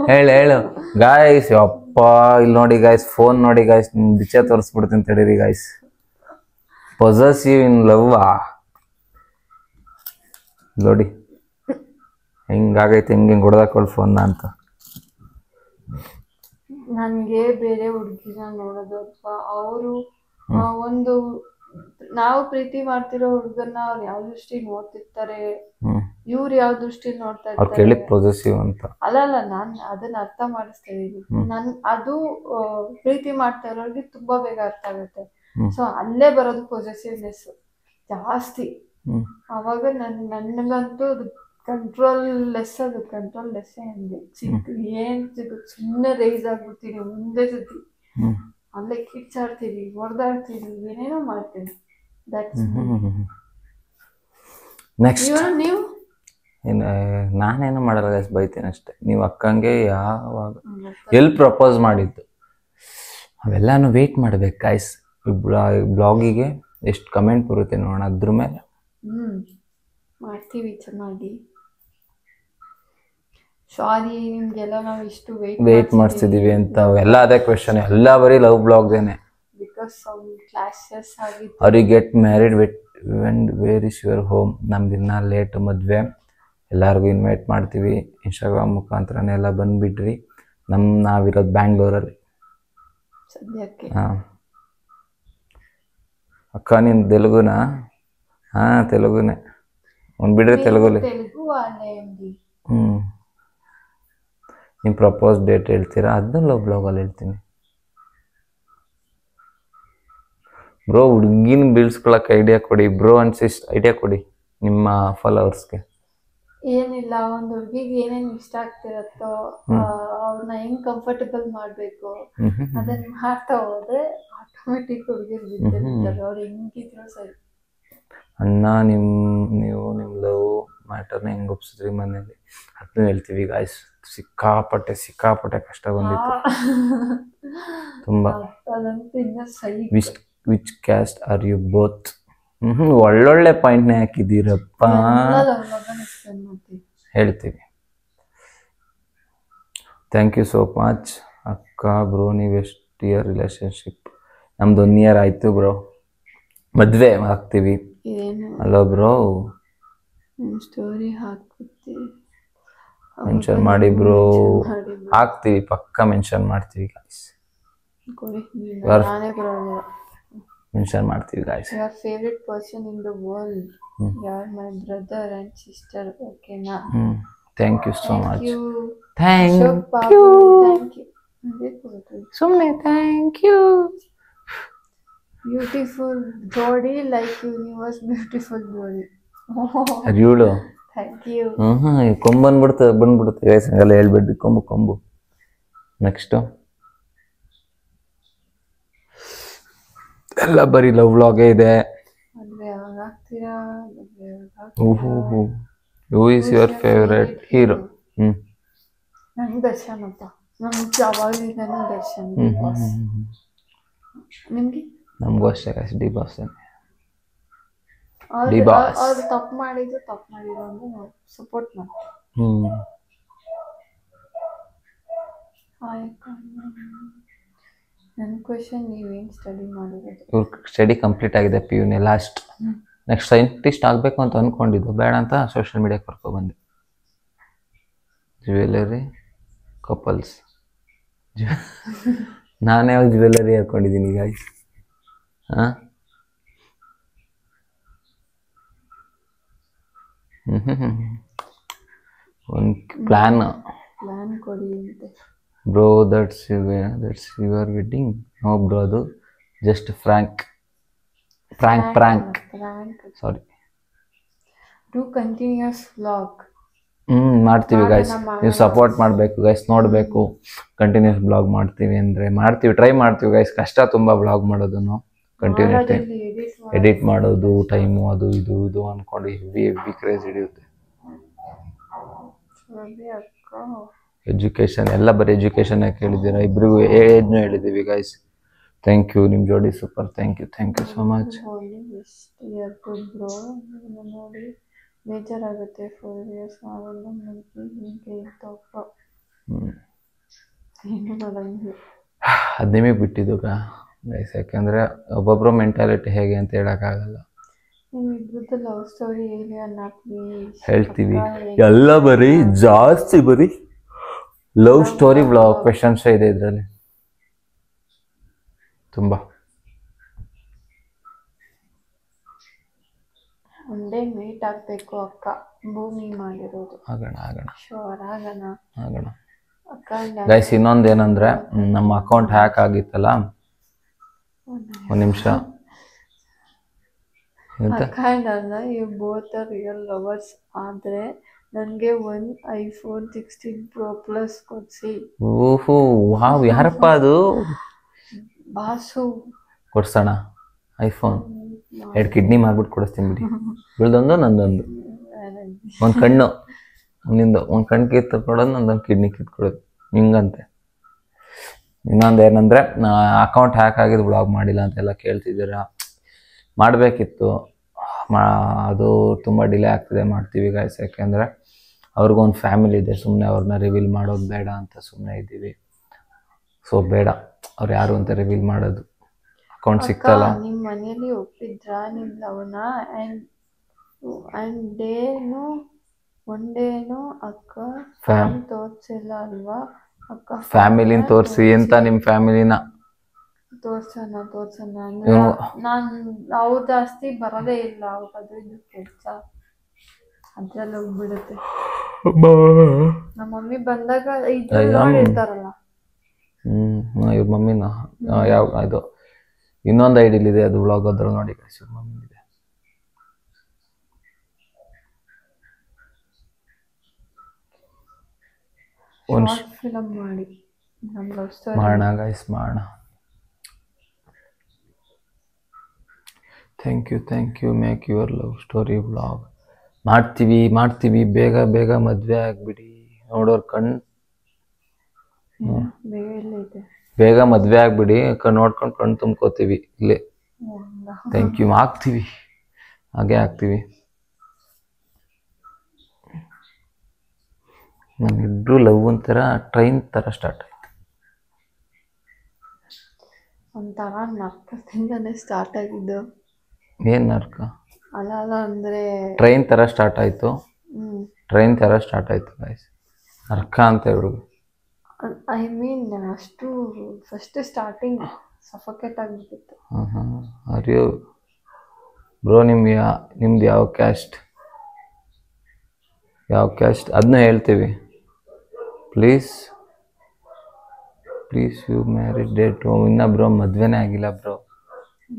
ಹೇಳು ಗಾಯ್ಸ್. ಅಪ್ಪ, ಇಲ್ಲಿ ನೋಡಿ ಗಾಯ್ಸ್, ಫೋನ್ ನೋಡಿ ಗಾಯ್ಸ್, ಬಿಚ್ಚ ತೋರಿಸ್ಬಿಡ್ತೀನಿ ತಡೀರಿ ಗಾಯ್ಸ್. ಪೊಸೆಸಿವ್ ಇನ್ ಲವ್ ನೋಡಿ ಹಿಂಗಾಗೈತೆ, ಹಿಂಗೆ ಹೊಡೆದಾಕೊಳ್ಳಿ ಫೋನ್ನ ಅಂತ. ನನ್ಗೆ ಬೇರೆ ಹುಡುಗಿನ ನೋಡೋದು ಅಥವಾ ಅವರು ಒಂದು ನಾವು ಪ್ರೀತಿ ಮಾಡ್ತಿರೋ ಹುಡುಗನ್ನ ಅವ್ರು ಯಾವ ದೃಷ್ಟಿ ನೋಡ್ತಿರ್ತಾರೆ, ಇವ್ರು ಯಾವ ದೃಷ್ಟಿ ನೋಡ್ತಾ ಇರ್ತಾರೆ. ಪೊಸೆಸಿವ್ ಅಂತ ಅಲ್ಲ ನಾನ್ ಅದನ್ನ ಅರ್ಥ ಮಾಡಿಸ್ತಾ ಇದೀನಿ. ಅದು ಪ್ರೀತಿ ಮಾಡ್ತಾ ಇರೋರಿಗೆ ತುಂಬಾ ಬೇಗ ಅರ್ಥ ಆಗುತ್ತೆ. ಸೊ ಅಲ್ಲೇ ಬರೋದು ಪೊಸೆಸಿವ್ನೆಸ್ ಜಾಸ್ತಿ. ಅವಾಗ ನನ್ಗಂತೂ ಅದು ಕಂಟ್ರೋಲ್ ಲೆಸ್ ಹಂಗೆ ಏನ್ ಸುಮ್ಮನೆ ರೈಸ್ ಆಗ್ಬಿಡ್ತೀನಿ ಮುಂದೆ ಜೊತೆ ಅಲ್ಲೇ ಕಿಚ್ಚಾಡ್ತೀವಿ, ಹೊಡೆದಾಡ್ತೀವಿ, ಏನೇನೋ ಮಾಡ್ತೀವಿ. ನೆಕ್ಸ್ಟ್ ನೀವು ನಾನೇನು ಮಾಡಲ್ಲ ಗೈಸ್, ಬೈತೀನಿ ಅಷ್ಟೇ. ನೀವು ಅಕ್ಕಂಗೆ ಯಾವಾಗ ಎಲ್ಲಿ ಪ್ರಪೋಸ್ ಮಾಡಿದ್ದು ಅವೆಲ್ಲಾನು ವೇಟ್ ಮಾಡ್ಬೇಕು ಗೈಸ್. ಬ್ಲಾಗಿಗೆ ಎಷ್ಟು ಕಮೆಂಟ್ ಬರುತ್ತೆ ನೋಡೋಣ, ಅದ್ರ ಮೇಲೆ ಮಾಡ್ತೀವಿ ಚೆನ್ನಾಗಿ. ಸಾರಿ ನಿಮ್ಗೆಲ್ಲ ನಾವು ಇಷ್ಟು ವೇಟ್ ಮಾಡಿಸಿದೀವಿ ಅಂತ. ಎಲ್ಲ ಅದೇ ಕ್ವೆಶನ್, ಎಲ್ಲ ಬರೀ ಲವ್ ಬ್ಲಾಗ್ದೇನೆ. ಬಿಕಾಸ್ ಸಮ್ ಕ್ಲಾಶಸ್ ಆಗಿತ್ತು. ಅವ್ರಿಗೆ get married where is your home. ನಮ್ದು ಇನ್ನೂ ಲೇಟ್ ಮದುವೆ. ಎಲ್ಲರಿಗೂ ಇನ್ವೈಟ್ ಮಾಡ್ತೀವಿ ಇನ್ಸ್ಟಾಗ್ರಾಮ್ ಮುಖಾಂತರನೇ. ಎಲ್ಲ ಬಂದುಬಿಡ್ರಿ. ನಾವಿರೋದು ಬ್ಯಾಂಗ್ಳೂರಲ್ಲಿ ಸದ್ಯಕ್ಕೆ. ಹಾಂ ಅಕ್ಕ ನೀನು ತೆಲುಗುನಾ? ಹಾಂ ತೆಲುಗುನೇ. ಒಂದು ಬಿಡ್ರಿ ತೆಲುಗುಲಿ. ನಿಮ್ಮ ಪ್ರಪೋಸ್ ಡೇಟ್ ಹೇಳ್ತೀರಾ? ಅದನ್ನ ಲವ್ ಬ್ಲಾಗಲ್ಲಿ ಹೇಳ್ತೀನಿ ಬ್ರೋ. ಹುಡುಗಿನ ಬೀಳ್ಸ್ಕೊಳಕ್ಕೆ ಐಡಿಯಾ ಕೊಡಿ ಬ್ರೋ ಅನ್ಸಿಸ್ಟ್. ಐಡಿಯಾ ಕೊಡಿ ನಿಮ್ಮ ಫಾಲೋವರ್ಸ್ಗೆ. ಏನಿಲ್ಲ, ಒಂದು ಹುಡುಗಿಗೆ ಏನೇನು ಇಷ್ಟ ಆಗ್ತಿರತ್ತೋ ಅವ್ರನ್ನ ಹೆಂಗ್ ಕಂಫರ್ಟಬಲ್ ಮಾಡ್ಬೇಕು ಅದನ್ನ ಮಾಡ್ತಾ ಹೋದ್ರೆ ಆಟೋಮೆಟಿಕ್ ಹುಡುಗಿರ್ ಬಿದ್ದಿರ್ತಾರೆ. ಅವ್ರು ಹೆಂಗಿದ್ರು ಸರಿ. ಅಣ್ಣ ನೀವು ನಿಮ್ಮ ಲವ್ ಮ್ಯಾಟರ್ನ ಹೆಂಗೆ ಒಪ್ಸಿದ್ರಿ ಮನೇಲಿ? ಅದನ್ನು ಹೇಳ್ತೀವಿ ಗಾಯ್ಸ್. ಸಿಕ್ಕಾಪಟ್ಟೆ ಕಷ್ಟ ಬಂದಿತ್ತು ತುಂಬಾ. Which caste are you both? ಒಳ್ಳೊಳ್ಳೆ ಪಾಯಿಂಟ್ನೇ ಹಾಕಿದ್ದೀರಪ್ಪ. ಹೇಳ್ತೀವಿ. ಥ್ಯಾಂಕ್ ಯು ಸೋ ಮಚ್ ಅಕ್ಕ. ಬ್ರೋ ನೀವು ಎಷ್ಟು ಇಯರ್ ರಿಲೇಷನ್ಶಿಪ್? ನಮ್ದು 1 year ಆಯಿತು ಬ್ರೋ. ಮದುವೆ ಆಗ್ತೀವಿ. ಅಲೋ ಬ್ರೋ, ಸ್ಟೋರಿ ಹಾಕ್ಬಿಡ್ತೀವಿ, ಮೆನ್ಷನ್ ಮಾಡಿ ಬ್ರೋ. ಹಾಕ್ತೀವಿ, ಪಕ್ಕ ಮೆನ್ಷನ್ ಮಾಡ್ತೀವಿ ಗಾಯ್ಸ್. ಮೆನ್ಷನ್ ಮಾಡ್ತೀವಿ guys. Your favorite person in the world? You are my brother and sister. ಓಕೆನಾ? Thank you so much. Thank you. ಸುಮ್ಮನೆ ಥ್ಯಾಂಕ್ ಯು. ಬ್ಯೂಟಿಫುಲ್ ಜೋಡಿ, ಲೈಕ್ ಯೂನಿವರ್ಸ್ ಬ್ಯೂಟಿಫುಲ್ ಜೋಡಿ. ಅರಿಯುಳು. Thank you. ಕೊಂಬು ಬಂದ್ಬಿಡುತ್ತೆ ಗೈಸ್, ಹಂಗೆಲ್ಲ ಹೇಳ್ಬಿಡ್ದು. ಕೊಂಬು. ನೆಕ್ಸ್ಟು ಎಲ್ಲ ಬರೀ ಲವ್ ವ್ಲಾಗೇ ಇದೆ. Who is your favourite hero? ನಂಗೆ ದರ್ಶನ್ ಅಪ್ಪ. ನಮ್ಗೆ ಯಾವಾಗಲಿಂದನೂ ದರ್ಶನ್. ನಿಮ್ಗೆ? ನಮಗೂ ಅಷ್ಟೇ ಗೈಸ್, ಡಿ ಬಾಸ್. ಅವ್ರು ತಪ್ಪು ಮಾಡಿದ್ರು ಅಂದ್ರೆ ನಾವು ಸಪೋರ್ಟ್ ಮಾಡ್ತೀವಿ. ನನ್ನ ಕ್ವೆಶನ್, ನೀವೇನು ಸ್ಟಡಿ ಮಾಡಿರೋದು? ಇವ್ರ ಸ್ಟಡಿ ಕಂಪ್ಲೀಟ್ ಆಗಿದೆ, PUನೇ ಲಾಸ್ಟ್. ನೆಕ್ಸ್ಟ್ ಸೈಂಟಿಸ್ಟ್ ಆಗಬೇಕು ಅಂತ ಅಂದ್ಕೊಂಡಿದ್ದು, ಬೇಡ ಅಂತ ಸೋಷಿಯಲ್ ಮೀಡಿಯಾಕ್ಕೆ ಕರ್ಕೊಬಂದೆ. Jewellery couples. ನಾನೇ ಯಾವಾಗ ಜ್ಯುವೆಲರಿ ಹಾಕ್ಕೊಂಡಿದ್ದೀನಿ ಗಾಯ್ಸ್? ಹಾಂ ಒಂದು ಪ್ಲ್ಯಾನ್ ಕೊಡಿ ಅಂತೆ bro. That's your wedding? No bro, ಅದು just prank. Sorry. To continues vlog. ಮಾಡ್ತೀವಿ ಗೈಸ್, ನೀವು ಸಪೋರ್ಟ್ ಮಾಡಬೇಕು ಗೈಸ್. ನೋಡಬೇಕು ಕಂಟಿನ್ಯೂಸ್ ಬ್ಲಾಗ್ ಮಾಡ್ತೀವಿ ಅಂದರೆ ಮಾಡ್ತೀವಿ, ಟ್ರೈ ಮಾಡ್ತೀವಿ ಗೈಸ್. ಕಷ್ಟ ತುಂಬ ಬ್ಲಾಗ್ ಮಾಡೋದನ್ನು. ಕಂಟಿನ್ಯೂಸ್ ಎಡಿಟ್ ಮಾಡೋದು, ಟೈಮು, ಅದು ಇದು ಅಂದ್ಕೊಂಡು ಹೆವಿ ಕ್ರೇಜ್ ಹಿಡಿಯುತ್ತೆ. ಎಜುಕೇಷನ್ ಎಲ್ಲ ಬರೀ ಎಜುಕೇಷನ್ ಕೇಳಿದ್ದೀರಾ? ಇಬ್ಬರಿಗೂ ಏಜ್ನೂ ಹೇಳಿದ್ದೀವಿ ಗೈಸ್. Thank you. ನಿಮ್ಮ ಜೋಡಿ super. Thank you so much. ನೋಡಿ ಬೇಜಾರಾಗುತ್ತೆ. 4 years ಅದು ನಿಮಗೆ ಬಿಟ್ಟಿದ್ದು ಗೈಸ್, ಯಾಕೆಂದರೆ ಒಬ್ಬೊಬ್ಬರು ಮೆಂಟಾಲಿಟಿ ಹೇಗೆ ಅಂತ ಹೇಳೋಕ್ಕಾಗಲ್ಲ. ಲವ್ ಸ್ಟೋರಿ ಹೇಳ್ತೀವಿ. ಎಲ್ಲ ಬರೀ ಜಾಸ್ತಿ ಬರೀ ಲವ್ ಸ್ಟೋರಿ ಬ್ಲಾಗ್ ಕ್ವೆಶನ್ಸ್ ಇದೆ ಇದರಲ್ಲಿ. ತುಂಬ. ಒಂದೇ ಮೀಟ್ ಆಗ್ಬೇಕು ಅಕ್ಕ, ಭೂಮಿ ಮಾಡಿರೋದು. ಆಗೋಣ ಶೋರ್ ಆಗೋಣ. ಅಕ್ಕ ಗೈಸ್ ಇನ್ನೊಂದು ಏನಂದ್ರೆ ನಮ್ಮ ಅಕೌಂಟ್ ಹ್ಯಾಕ್ ಆಗಿತ್ತಲ್ಲ, ಒಂದು ನಿಮಿಷ. ಅಕ್ಕ you both are real lovers. ಆದ್ರೆ ನನಗೆ ಒಂದು iPhone 16 Pro Plus ಕೊಡ್ಸಿ. ಓಹೋ ವಾವ್, ಯಾರಪ್ಪ ಅದು? ಬಾಸು. ಕೊಡ್ಸೋಣ ಐಫೋನ್. 2 ಕಿಡ್ನಿ ಮಾಡ್ಬಿಟ್ಟು ಕೊಡಿಸ್ತೀನಿ ಬಿಡಿ. ಬೆಳ್ದೊಂದು ನಂದೊಂದು, ಒಂದು ಕಣ್ಣು ನಿಂದು, ಒಂದು ಕಣ್ಣು ಕಿತ್ಕೊಡೋದು, ನಂದೊಂದು ಕಿಡ್ನಿ ಕಿತ್ಕೊಡೋದು, ಹಿಂಗಂತೆ. ಇನ್ನೊಂದು ಏನಂದರೆ, ಅಕೌಂಟ್ ಹ್ಯಾಕ್ ಆಗಿದ್ದು ಬ್ಲಾಗ್ ಮಾಡಿಲ್ಲ ಅಂತೆಲ್ಲ ಕೇಳ್ತಿದ್ದೀರಾ. ಮಾಡಬೇಕಿತ್ತು, ಅದು ತುಂಬ ಡಿಲೇ ಆಗ್ತಿದೆ. ಮಾಡ್ತೀವಿ ಗಾಯ್ಸ್, ಯಾಕೆಂದರೆ ಅವ್ರಿಗೊಂದು ಫ್ಯಾಮಿಲಿ ಇದೆ. ಸುಮ್ಮನೆ ಅವ್ರನ್ನ ರಿವೀಲ್ ಮಾಡೋದು ಬೇಡ ಅಂತ ಸುಮ್ಮನೆ ಇದ್ದೀವಿ. ಸೊ ಬೇಡ ಅವ್ರು ಯಾರು ಅಂತ ರಿವೀಲ್ ಮಾಡೋದು. ಅಕೌಂಟ್ ಸಿಕ್ತಲ್ಲ. ನಿಮ್ಮ ಮನೇಲಿ ಒಪ್ಪಿದ್ರ ನಿಮ್ ಲವ್ನ? ಅಂಡ್ ಡೇನು ಅಕ್ಕ ತೋರ್ಸಿಲ್ಲ ಅಲ್ವಾ? ಅಕ್ಕ ಫ್ಯಾಮಿಲಿನ ತೋರಿಸಿ ಅಂತ. ನಿಮ್ಮ ಫ್ಯಾಮಿಲಿನ ತೋರ್ಸೋಣ ಅಂದ್ರೆ ನಾವು ಜಾಸ್ತಿ ಬರೋದೇ ಇಲ್ಲ. ಅದು ಇದು ಕೆಲಸ ಅದ್ರಲ್ಲಿ ಹೋಗ್ಬಿಡುತ್ತೆ. ನಮ್ಮ ಮಮ್ಮಿ ಬಂದಾಗ ಇರ್ತಾರಲ್ಲ. ಇವ್ರ ಮಮ್ಮಿನ ಯಾವ ಅದು ಇನ್ನೊಂದು ಐಡಿಲಿದೆ, ಅದು ವ್ಲಾಗ್ ಅದ್ರ ನೋಡಿ ಇವ್ರ ಮಮ್ಮಿ ಇದೆ. ಒಂದು ಫಿಲಮ್ ಮಾಡಿ ಮಾಡೋಣ ಗೈಸ್, ಮಾಡೋಣ. Thank you make your love story vlog. ಮಾಡ್ತೀವಿ ಬೇಗ ಮದುವೆ ಆಗ್ಬಿಡಿ. ನೋಡೋರ್ ಕಣ್ಣು ಬೇಗ ಮದುವೆ ಆಗ್ಬಿಡಿ, ನೋಡ್ಕೊಂಡು ಕಣ್ಣು ತುಂಬ್ಕೋತೀವಿ ಇಲ್ಲೇ. Thank you. ಆಗ್ತೀವಿ, ಹಾಗೆ ಆಗ್ತೀವಿ. ನಮ್ಮಿಬ್ರು ಲವ್ ಒಂಥರ ಟ್ರೈನ್ ಥರ ಸ್ಟಾರ್ಟ್ ಆಯ್ತು. ಒಂಥರ ನರ್ಕದಿಂದನೇ ಸ್ಟಾರ್ಟ್ ಆಗಿದ್ದು. ಏನು ನರ್ಕ? ಅಲ್ಲ ಅಂದ್ರೆ ಟ್ರೈನ್ ಥರ ಸ್ಟಾರ್ಟ್ ಆಯಿತು. ಗೈಸ್, ನರ್ಕ ಅಂತ ಹೇಳೋದು. ಐ ಮೀನ್ ಅಷ್ಟು ಫಸ್ಟ್ ಸ್ಟಾರ್ಟಿಂಗ್ ಸಫೋಕೇಟ್ ಆಗಿಬಿಟ್ಟಿತ್ತು. ಅಯ್ಯೋ ಬ್ರೋ, ನಿಮ್ದು ಯಾವ ಕ್ಯಾಸ್ಟ್ ಅದನ್ನ ಹೇಳ್ತೀವಿ. Please you married date? ಇನ್ನ ಬ್ರೋ ಮದುವೆನೇ ಆಗಿಲ್ಲ ಬ್ರೋ.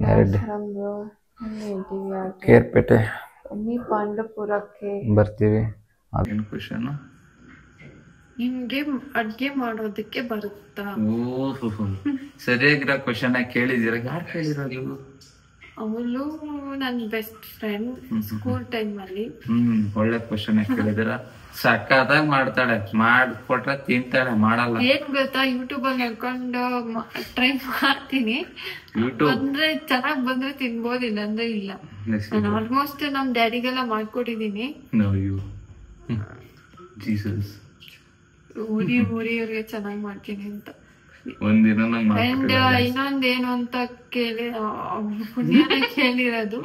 ಮ್ಯಾರಿಡ್ ಕೇರ್ಪೇಟೆ ಪಾಂಡವಪುರಕ್ಕೆ ಬರ್ತೀವಿ. ಅದೇನು ಕ್ವಶನ್? ನಿಮ್ಗೆ ಅಡ್ಗೆ ಮಾಡೋದಕ್ಕೆ ಬರುತ್ತಾ? ಸರಿಯಾಗಿರೋ ಕ್ವಶನ್ ಕೇಳಿದಿರ. ಯಾರು ಕೇಳಿರೋದು? ಅವಳು ನನ್ನ ಬೆಸ್ಟ್ ಫ್ರೆಂಡ್ ಸ್ಕೂಲ್ ಟೈಮ್ ಅಲ್ಲಿ. ಒಳ್ಳೆ ಕ್ವಶನ್ ಕೇಳಿದಿರ. ಸಕ್ಕತ್ತಾಗಿ ಮಾಡ್ತಾಳೆ, ಮಾಡ್ಕೊಟ್ರೆ ತಿಂತಾಳೆ, ಮಾಡಲ್ಲ. ಏನ್ ಗೊತ್ತಾ, ಯೂಟ್ಯೂಬ್ ಅಲ್ಲಿ ನೋಡ್ಕೊಂಡು ಟ್ರೈ ಮಾಡ್ತೀನಿ. ಬಂದ್ರೆ ಚೆನ್ನಾಗ್ ಬಂದ್ರೆ ತಿನ್ಬೋದಿಲ್ಲ ಅಂದ್ರೆ ಇಲ್ಲ. ನಾನು ಆಲ್ಮೋಸ್ಟ್ ನಮ್ ಡ್ಯಾಡಿಗೆಲ್ಲ ಮಾಡ್ಕೊಟ್ಟಿದೀನಿ. ಊರಿ ಅವ್ರಿಗೆ ಚೆನ್ನಾಗ್ ಮಾಡ್ತೀನಿ ಅಂತ. ಅಂಡ್ ಇನ್ನೊಂದೇನು ಅಂತ ಕೇಳಿರೋದು,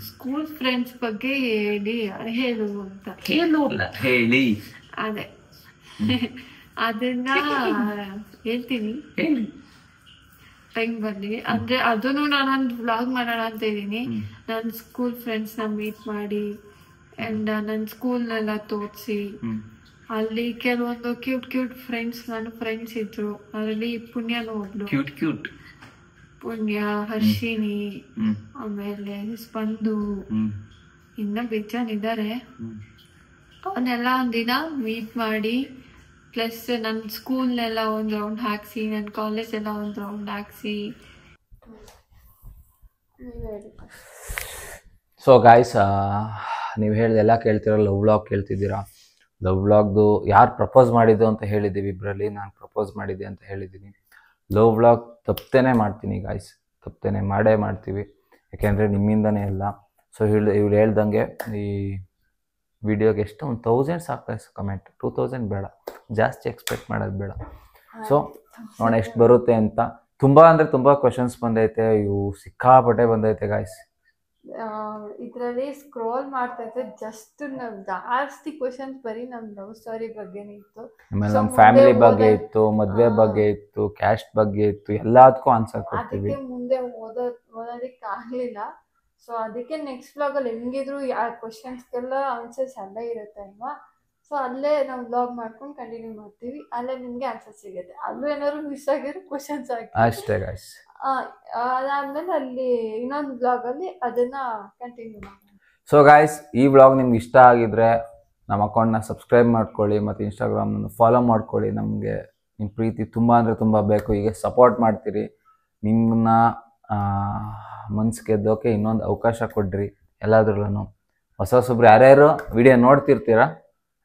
ಸ್ಕೂಲ್ ಫ್ರೆಂಡ್ಸ್ ಬಗ್ಗೆ ಹೇಳು ಅಂತ. ಹೇಳಿ ಅದೇ ಅದನ್ನ ಹೇಳ್ತೀನಿ ಟೈಮ್ ಬರ್ಲಿ. ಅಂದ್ರೆ ಅದನ್ನು ನಾನೊಂದು ವ್ಲಾಗ್ ಮಾಡೋಣ ಅಂತ ಇದ್ದೀನಿ. ನನ್ನ ಸ್ಕೂಲ್ ಫ್ರೆಂಡ್ಸ್ ನ ಮೀಟ್ ಮಾಡಿ ಅಂಡ್ ನನ್ನ ಸ್ಕೂಲ್ನೆಲ್ಲ ತೋರಿಸಿ, ಅಲ್ಲಿ ಕೆಲವೊಂದು ಕ್ಯೂಟ್ ನನ್ನ ಫ್ರೆಂಡ್ಸ್ ಇದ್ರು. ಅದರಲ್ಲಿ ಪುಣ್ಯನೂ ಒಬ್ಳು. ಪುಣ್ಯ, ಹರ್ಷಿನಿ, ಆಮೇಲೆ ಸ್ಪಂದು, ಇನ್ನ ಬೇಜಾನಿದ್ದಾರೆ. ಅವನ್ನೆಲ್ಲ ಒಂದಿನ ಮೀಟ್ ಮಾಡಿ, ಪ್ಲಸ್ ನನ್ನ ಸ್ಕೂಲ್ನೆಲ್ಲ ಒಂದು ರೌಂಡ್ ಹಾಕ್ಸಿ, ನನ್ನ ಕಾಲೇಜ್ ಎಲ್ಲ ಒಂದು ರೌಂಡ್ ಹಾಕ್ಸಿ. ಸೊ ಗಾಯ್ಸ್, ನೀವು ಹೇಳಿದೆಲ್ಲ ಕೇಳ್ತೀರ. ಲವ್ ವ್ಲಾಗ್ ಕೇಳ್ತಿದ್ದೀರಾ. ಲವ್ ವ್ಲಾಗ್ದು ಯಾರು ಪ್ರಪೋಸ್ ಮಾಡಿದ್ದು ಅಂತ ಹೇಳಿದ್ದೀವಿ. ಇಬ್ಬರಲ್ಲಿ ನಾನು ಪ್ರಪೋಸ್ ಮಾಡಿದ್ದೆ ಅಂತ ಹೇಳಿದ್ದೀನಿ. ಲವ್ ವ್ಲಾಗ್ ತಪ್ಪೇನೆ ಮಾಡ್ತೀನಿ ಗಾಯ್ಸ್, ತಪ್ಪೇನೆ ಮಾಡ್ತೀವಿ. ಯಾಕೆಂದರೆ ನಿಮ್ಮಿಂದನೇ ಎಲ್ಲ. ಸೊ ಇವ್ರು ಹೇಳ್ದಂಗೆ ಈ ವಿಡಿಯೋಗೆ ಎಷ್ಟು ಒಂದು 1000 ಸಾಕು ಕಮೆಂಟ್. 2000 ಬೇಡ, ಜಾಸ್ತಿ ಎಕ್ಸ್ಪೆಕ್ಟ್ ಮಾಡೋದು ಬೇಡ. ಸೊ ನೋಡೋಣ ಎಷ್ಟು ಬರುತ್ತೆ ಅಂತ. ತುಂಬ ಅಂದರೆ ತುಂಬ ಕ್ವಶನ್ಸ್ ಬಂದೈತೆ. ಇವು ಸಿಕ್ಕಾಪಟ್ಟೆ ಬಂದೈತೆ ಗಾಯ್ಸ್. ಇದರಲ್ಲಿ ಸ್ಕ್ರೋಲ್ ಮಾಡ್ತಾ ಇದ್ರೆ ಜಸ್ಟ್ ನಾವು ಜಾಸ್ತಿ ಕ್ವಶನ್ಸ್ ಬರೀ ನಮ್ ಲವ್ ಸ್ಟೋರಿ ಬಗ್ಗೆನೇ ಇತ್ತು. ಆಮೇಲೆ So, ನಮ್ಮ ಮುಂದೆ ಫ್ಯಾಮಿಲಿ ಬಗ್ಗೆ ಓದೋದ್- ಇತ್ತು, ಮದ್ವೆ ಬಗ್ಗೆ ಇತ್ತು, ಕ್ಯಾಸ್ಟ್ ಬಗ್ಗೆ ಇತ್ತು, ಎಲ್ಲದಕ್ಕೂ ಆನ್ಸರ್ ಕೊಡ್ತೀವಿ. ಅದಕ್ಕೆ ಮುಂದೆ ಓದೋದಕ್ಕೆ ಆಗ್ಲಿಲ್ಲ. ಸೊ ಅದಕ್ಕೆ ನೆಕ್ಸ್ಟ್ ವ್ಲಾಗ್ ಅಲ್ಲಿ ಹೆಂಗಿದ್ರು ಆ ಕ್ವಶನ್ಸ್ಗೆಲ್ಲ ಆನ್ಸರ್ಸ್ ಅಲ್ಲೇ ಇರುತ್ತೆ ಅಲ್ವಾ. ಸೊ ಅಲ್ಲೇ ನಾವು ವ್ಲಾಗ್ ಮಾಡ್ಕೊಂಡು ಕಂಟಿನ್ಯೂ ಮಾಡ್ತೀವಿ, ಅಲ್ಲೇ ನಿಮ್ಗೆ ಆನ್ಸರ್ ಸಿಗುತ್ತೆ. ಅಲ್ಲೂ ಏನಾದ್ರು ಮಿಸ್ ಆಗಿರೋ ಕ್ವಶನ್ಸ್ ಆಗಿ ಅಷ್ಟೇ ಗಾಯ್ಸ್. ಅದಾದ್ಮೇಲೆ ಅಲ್ಲಿ ಇನ್ನೊಂದು ಬ್ಲಾಗ್ ಅಲ್ಲಿ ಅದನ್ನ ಕಂಟಿನ್ಯೂ ಮಾಡೋಣ. ಸೊ ಗಾಯ್ಸ್, ಈ ವ್ಲಾಗ್ ನಿಮ್ಗೆ ಇಷ್ಟ ಆಗಿದ್ರೆ ನಮ್ಮ ಅಕೌಂಟ್ನ ಸಬ್ಸ್ಕ್ರೈಬ್ ಮಾಡ್ಕೊಳ್ಳಿ ಮತ್ತು ಇನ್ಸ್ಟಾಗ್ರಾಮ್ನ ಫಾಲೋ ಮಾಡ್ಕೊಳ್ಳಿ. ನಮಗೆ ನಿಮ್ಮ ಪ್ರೀತಿ ತುಂಬ ಅಂದರೆ ತುಂಬ ಬೇಕು. ಹೀಗೆ ಸಪೋರ್ಟ್ ಮಾಡ್ತೀರಿ. ನಿಮ್ಮನ್ನ ಮನ್ಸು ಗೆದ್ದೋಕೆ ಇನ್ನೊಂದು ಅವಕಾಶ ಕೊಡ್ರಿ. ಎಲ್ಲಾದ್ರಲ್ಲೂ ಹೊಸೊಬ್ರು ಯಾರ್ಯಾರು ವಿಡಿಯೋ ನೋಡ್ತಿರ್ತೀರ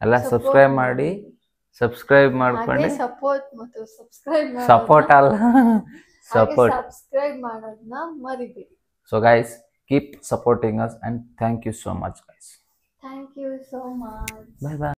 ಎಲ್ಲ ಸಬ್ಸ್ಕ್ರೈಬ್ ಮಾಡಿ, ಸಬ್ಸ್ಕ್ರೈಬ್ ಮಾಡ್ಕೊಂಡು ಸಪೋರ್ಟ್ ಮತ್ತು ಸಪೋರ್ಟ್ ಅಲ್ಲ ಸಪೋರ್ಟ್. ಸಬ್ಸ್ಕ್ರೈಬ್ ಮಾಡೋದನ್ನ ಮರಿಬೇಡಿ. So guys, keep supporting us and thank you so much guys. Thank you so much. Bye bye.